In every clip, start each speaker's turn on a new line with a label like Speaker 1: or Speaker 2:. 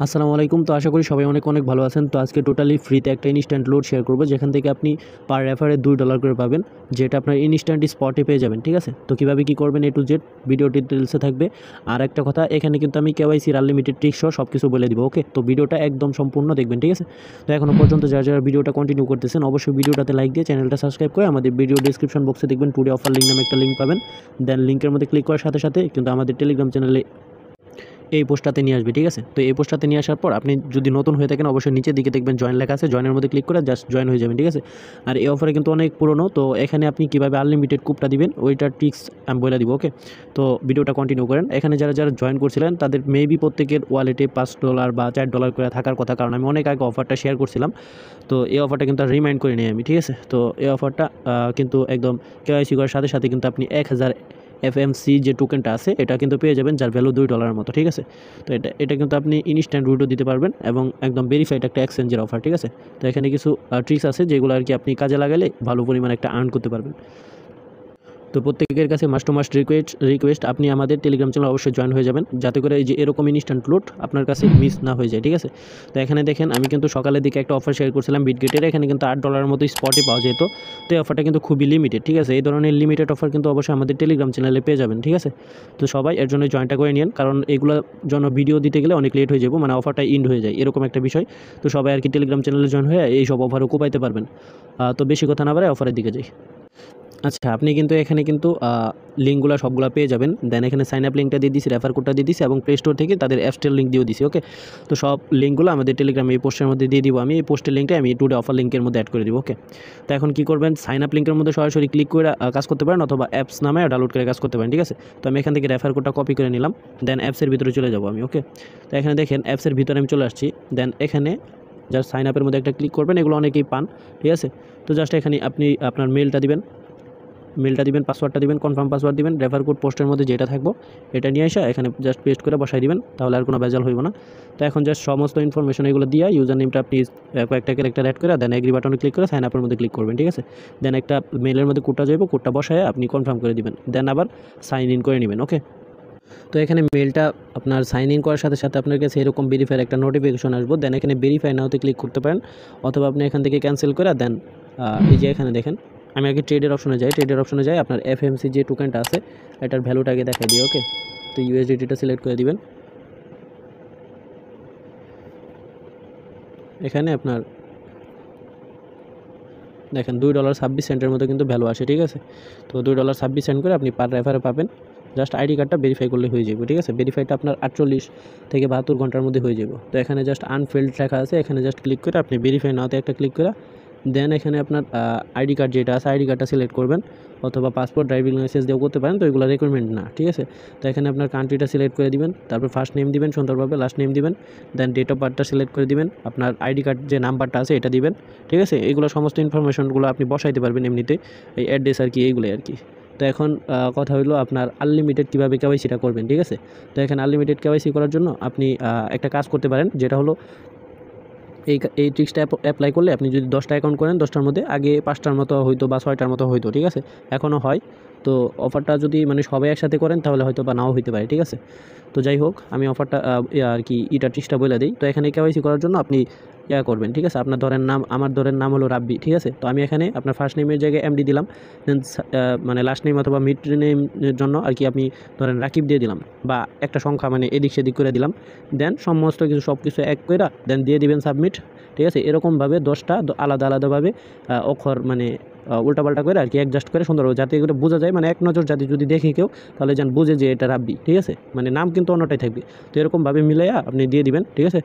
Speaker 1: আসসালামু আলাইকুম। তো আশা করি সবাই অনেক অনেক ভালো আছেন। তো আজকে টোটালি ফ্রিতে একটা ইনস্ট্যান্ট লোড শেয়ার করব, যেখান থেকে আপনি পার রেফারে $2 করে পাবেন, যেটা আপনার ইনস্ট্যান্ট স্পটে পেয়ে যাবেন। ঠিক আছে, তো কীভাবে কী করবেন এ টু জেড ভিডিও ডিটেলসে থাকবে। আর একটা কথা, এখানে কিন্তু আমি কেওয়াইসির আনলিমিটেড ট্রিক্স সহ সব কিছু বলে দিব। ওকে, তো ভিডিওটা একদম সম্পূর্ণ দেখবেন। ঠিক আছে, তো এখনও পর্যন্ত যারা যারা ভিডিওটা কন্টিনিউ করতেছেন অবশ্যই ভিডিওটাতে লাইক দিয়ে চ্যানেলটা সাবস্ক্রাইব করে আমাদের ভিডিও ডিসক্রিপশন বক্সে দেখবেন টুডে অফার লিঙ্ক নামে একটা লিঙ্ক পাবেন। দেন লিঙ্কের মধ্যে ক্লিক করার সাথে সাথে কিন্তু আমাদের টেলিগ্রাম চ্যানেলে এই পোস্টটাতে নিয়ে আসবে। ঠিক আছে, তো এই পোস্টটাতে নিয়ে আসার পর আপনি যদি নতুন হয়ে থাকেন অবশ্যই নিচের দিকে দেখবেন জয়েন লেখা আছে, জয়েনের মধ্যে ক্লিক করে জাস্ট জয়েন হয়ে যাবেন। ঠিক আছে, আর এই অফারে কিন্তু অনেক পুরনো, তো এখানে আপনি কীভাবে আনলিমিটেড কুপটা দিবেন ওইটার ট্রিক্স আমি বলে দিব। ওকে, তো ভিডিওটা কন্টিনিউ করেন। এখানে যারা যারা জয়েন করছিলেন তাদের মেবি প্রত্যেকের ওয়ালেটে $5 বা $4 করে থাকার কথা, কারণ আমি অনেক আগে অফারটা শেয়ার করছিলাম। তো এই অফারটা কিন্তু আর রিমাইন্ড করে নিই আমি। ঠিক আছে, তো এই অফারটা কিন্তু একদম কেওয়াইসি করার সাথে সাথে কিন্তু আপনি 1000 এফএমসি যে টোকেনটা আছে এটা কিন্তু পেয়ে যাবেন, যার ভ্যালু $2 মতো। ঠিক আছে, তো এটা কিন্তু আপনি ইনস্ট্যান্ট উইড্রো দিতে পারবেন এবং একদম ভেরিফাইড একটা এক্সচেঞ্জের অফার। ঠিক আছে, তো এখানে কিছু ট্রিক্স আছে যেগুলো আর কি আপনি কাজে লাগালে ভালো পরিমাণে একটা আর্ন করতে পারবেন। তো প্রত্যেকের কাছে মাস্ট টু মাস্ট রিকোয়েস্ট আপনি আমাদের টেলিগ্রাম চ্যানেল অবশ্যই জয়েন হয়ে যাবেন, যাতে করে এই যে এরকম ইনস্ট্যান্ট লোড আপনার কাছে মিস না হয়ে যায়। ঠিক আছে, তো এখানে দেখেন আমি কিন্তু সকালের দিকে একটা অফার শেয়ার করছিলাম বিটগেটের, এখানে কিন্তু $8 মতো স্পটে পাওয়া যেত। তো এই অফারটা কিন্তু খুবই লিমিটেড। ঠিক আছে, এই ধরনের লিমিটেড অফার কিন্তু অবশ্যই আমাদের টেলিগ্রাম চ্যানেলে পেয়ে যাবেন। ঠিক আছে, তো সবাই এর জন্য জয়েনটা করে নিন, কারণ এগুলোর জন্য ভিডিও দিতে গেলে অনেক লেট হয়ে যাবো, মানে অফারটা ইন্ড হয়ে যায় এরকম একটা বিষয়। তো সবাই আর কি টেলিগ্রাম চ্যানেলে জয়েন হয়ে এই সব অফারও কোপাইতে পারবেন। তো বেশি কথা না বাড়ায় অফারের দিকে যাই। আচ্ছা, আপনি কিন্তু এখানে কিন্তু লিঙ্কগুলো সবগুলো পেয়ে যাবেন। দেন এখানে সাইন আপ লিঙ্কটা দিয়ে দিছি, রেফার কোডটা দিয়ে দিছি এবং প্লে স্টোর থেকে তাদের অ্যাপ স্টোর লিঙ্ক দিয়েও দিছি। ওকে, তো সব লিঙ্কগুলো আমাদের টেলিগ্রামে এই পোস্টের মধ্যে দিয়ে দিব। আমি এই পোস্টের লিঙ্কটা আমি টুডে অফার লিঙ্কের মধ্যে অ্যাড করে দিব। ওকে, তো এখন কী করবেন, সাইন আপ লিঙ্কের মধ্যে সরাসরি ক্লিক করে কাজ করতে পারেন, অথবা অ্যাপস নামে ডাউনলোড করে কাজ করতে পারেন। ঠিক আছে, তো আমি এখান থেকে রেফার কোডটা কপি করে নিলাম। দেন অ্যাপসের ভিতরে চলে যাব আমি। ওকে, তো এখানে দেখেন অ্যাপসের ভিতরে আমি চলে আসছি। দেন এখানে জাস্ট সাইন আপের মধ্যে একটা ক্লিক করবেন, এগুলো অনেকেই পান। ঠিক আছে, তো জাস্ট এখানে আপনি আপনার মেলটা দিবেন, পাসওয়ার্ডটা দিবেন, কনফার্ম পাসওয়ার্ড দিবেন, রেফার কোড পোস্টের মধ্যে যেটা থাকবো এটা নিয়ে এসে এখানে জাস্ট পেস্ট করে বসাই দিবেন, তাহলে আর কোনো ভেজাল হইব না। তো এখন জাস্ট সমস্ত ইনফরমেশন এগুলো দিয়ে ইউজার নেমটা আপনি কয়েকটা ক্যারেক্টার অ্যাড করে দেন এগ্রি বাটনে ক্লিক করে সাইন আপের মধ্যে ক্লিক করবেন। ঠিক আছে, দেন একটা মেলের মধ্যে কোডটা যাইব, কোডটা বসায় আপনি কনফার্ম করে দিবেন, দেন আবার সাইন ইন করে নেবেন। ওকে, তো এখানে মেলটা আপনার সাইন ইন করার সাথে সাথে আপনার কাছে এরকম ভেরিফাইয়ের একটা নোটিফিকেশন আসবো। দেন এখানে ভেরিফাই নাওতে ক্লিক করতে পারেন, অথবা আপনি এখান থেকে ক্যান্সেল করে দেন এই যে এখানে দেখেন আমি আগে ট্রেডের অপশনে যাই, আপনার এফএমসি যে টোকেনটা আছে এটার ভ্যালুটা আগে দেখাই দিই। ওকে, তো ইউএসডিটিটা সিলেক্ট করে দিবেন। এখানে আপনার দেখেন $2.26 মতো কিন্তু ভ্যালু আসে। ঠিক আছে, তো $2.26 করে আপনি পার রেফারে পাবেন। জাস্ট আইডি কার্ডটা ভেরিফাই করলে হয়ে যাবে। ঠিক আছে, ভেরিফাইটা আপনার 48 থেকে 72 ঘন্টার মধ্যে হয়ে যাবে। তো এখানে জাস্ট আনফিল্ড লেখা আছে, এখানে জাস্ট ক্লিক করে আপনি ভেরিফাই নাওতে একটা ক্লিক করে দেন এখানে আপনার আইডি কার্ড যেটা আছে আইডি কার্ডটা সিলেক্ট করবেন, অথবা পাসপোর্ট ড্রাইভিং লাইসেন্স দিয়েও করতে পারেন, তো এগুলো রিকোয়ারমেন্ট না। ঠিক আছে, তো এখানে আপনার কান্ট্রিটা সিলেক্ট করে দিবেন, তারপর ফার্স্ট নেম দিবেন সুন্দরভাবে, লাস্ট নেম দিবেন, দেন ডেট অফ বার্থটা সিলেক্ট করে দিবেন, আপনার আইডি কার্ড যে নাম্বারটা আছে এটা দিবেন। ঠিক আছে, এগুলো সমস্ত ইনফরমেশনগুলো আপনি বসাইতে পারবেন এমনিতে, এই অ্যাড্রেস আর কি, এইগুলোই আর কি। তো এখন কথা হলো আপনার আনলিমিটেড কীভাবে কেওয়াইসিটা করবেন। ঠিক আছে, তো এখানে আনলিমিটেড কেওয়াইসি করার জন্য আপনি একটা কাজ করতে পারেন, যেটা হলো এই ট্রিক্সটা অ্যাপ্লাই করলে আপনি যদি 10টা অ্যাকাউন্ট করেন, 10টার মধ্যে আগে 5টার মতো হইতো বা 6টার মতো হইতো। ঠিক আছে, এখনও হয়। তো অফারটা যদি মানে সবাই একসাথে করেন তাহলে হয়তো বা নাও হইতে পারে। ঠিক আছে, তো যাই হোক আমি অফারটা আর কি ট্রিক্সটা বলে দিই। তো এখানে কেওয়াইসি করার জন্য আপনি করবেন। ঠিক আছে, আপনার ধরেন নাম, আমার ধরেন নাম হলো রাব্বি। ঠিক আছে, তো আমি এখানে আপনার ফার্স্ট নেমের জায়গায় এমডি দিলাম, দেন মানে লাস্ট নেম অথবা মিড নেমের জন্য আর কি আপনি ধরেন রাকিব দিয়ে দিলাম, বা একটা সংখ্যা মানে এদিক সেদিক করে দিলাম। দেন সমস্ত কিছু সব কিছু এক করে দেন দিয়ে দিবেন সাবমিট। ঠিক আছে, এরকমভাবে 10টা আলাদা আলাদাভাবে অক্ষর মানে উল্টাপাল্টা করে আর কি অ্যাডজাস্ট করে সুন্দরভাবে, যাতে এগুলো বোঝা যায়, মানে এক নজর যাতে যদি দেখে কেউ তাহলে যেন বুঝে যে এটা রাব্বি। ঠিক আছে, মানে নাম কিন্তু অন্যটাই থাকবে। তো এরকমভাবে মিলাইয়া আপনি দিয়ে দিবেন। ঠিক আছে,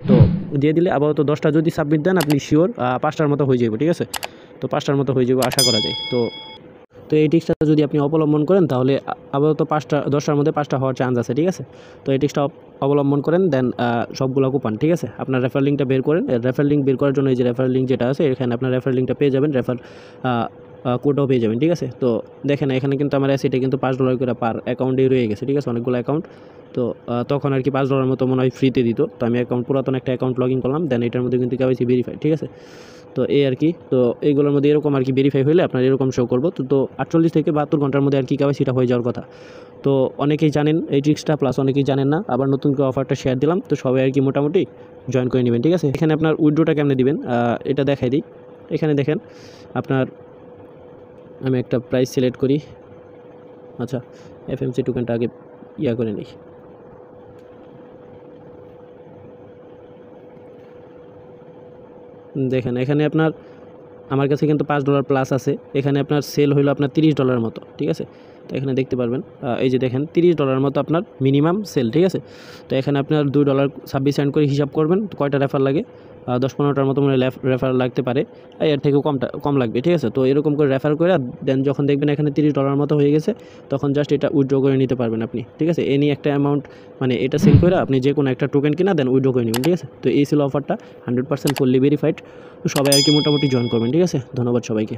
Speaker 1: তো দিয়ে দিলে আপাতত 10টা যদি সাবমিট দেন আপনি শিওর 5টার মতো হয়ে যাবে। ঠিক আছে, তো 5টার মতো হয়ে যাবে আশা করা যায়। তো এই ট্রিক্সটা যদি আপনি অবলম্বন করেন তাহলে আপাতত 10টার মধ্যে 5টা হওয়ার চান্স আছে। ঠিক আছে, তো এই ট্রিক্সটা অবলম্বন করেন, দেন সবগুলো কুপান। ঠিক আছে, আপনার রেফার লিঙ্কটা বের করেন। রেফার লিঙ্ক বের করার জন্য এই যে রেফার লিঙ্ক যেটা আছে এখানে আপনার রেফার লিঙ্কটা পেয়ে যাবেন, রেফার কোডও পেয়ে যাবেন। ঠিক আছে, তো দেখেন এখানে কিন্তু আমার অ্যাসিটে কিন্তু $5 করে পার অ্যাকাউন্টেই রয়ে গেছে। ঠিক আছে, অনেকগুলো অ্যাকাউন্ট, তো তখন আর কি $5 মতো মনে হয় ফ্রিতে দিত। তো আমি পুরাতন একটা অ্যাকাউন্ট লগ ইন করলাম, দেন এটার মধ্যে কিন্তু কেওয়াইসি ভেরিফাই। ঠিক আছে, তো তো এই আর কি, তো এইগুলোর মধ্যে এরকম আর কি ভেরিফাই হলে আপনার এরকম শো করবো। তো 48 থেকে 72 ঘন্টার মধ্যে আর কি সেটা হয়ে যাওয়ার কথা। তো অনেকেই জানেন এই ট্রিক্সটা, প্লাস অনেকেই জানেন না। আবার নতুন করে অফারটা শেয়ার দিলাম, তো সবাই আর কি মোটামুটি জয়েন করে নেবেন, ঠিক আছে। এখানে আপনার উইথড্রটা কেমনে দিবেন এটা দেখাই দিই। এখানে দেখেন আপনার, আমি একটা প্রাইস সিলেক্ট করি। আচ্ছা, এফএমসি টোকেনটা আগে করে নিই। দেখেন এখানে আপনার, আমার কাছে কিন্তু $5 প্লাস আছে। এখানে আপনার সেল হইলো আপনার $30 মতো, ঠিক আছে। তো এখানে দেখতে পারবেন, এই যে দেখেন $30 মতো আপনার মিনিমাম সেল, ঠিক আছে। তো এখানে আপনার $2.26 করে হিসাব করবেন কয়টা রেফার লাগে। 10-15টার মতো মানে রেফার লাগতে পারে, এর থেকেও কম লাগবে, ঠিক আছে। তো এরকম করে রেফার করে দেন যখন দেখবেন এখানে $30 মতো হয়ে গেছে, তখন জাস্ট এটা উইথড্র করে নিতে পারবেন আপনি, ঠিক আছে। এনি একটা অ্যামাউন্ট মানে এটা সেল করে আপনি যে কোনো একটা টোকেন কিনা দেন উইথড্র করে নেবেন, ঠিক আছে। তো এই ছিল অফারটা, 100% ফুললি ভেরিফাইড। তো সবাই আর কি মোটামুটি জয়েন করবেন, ঠিক আছে। ধন্যবাদ সবাইকে।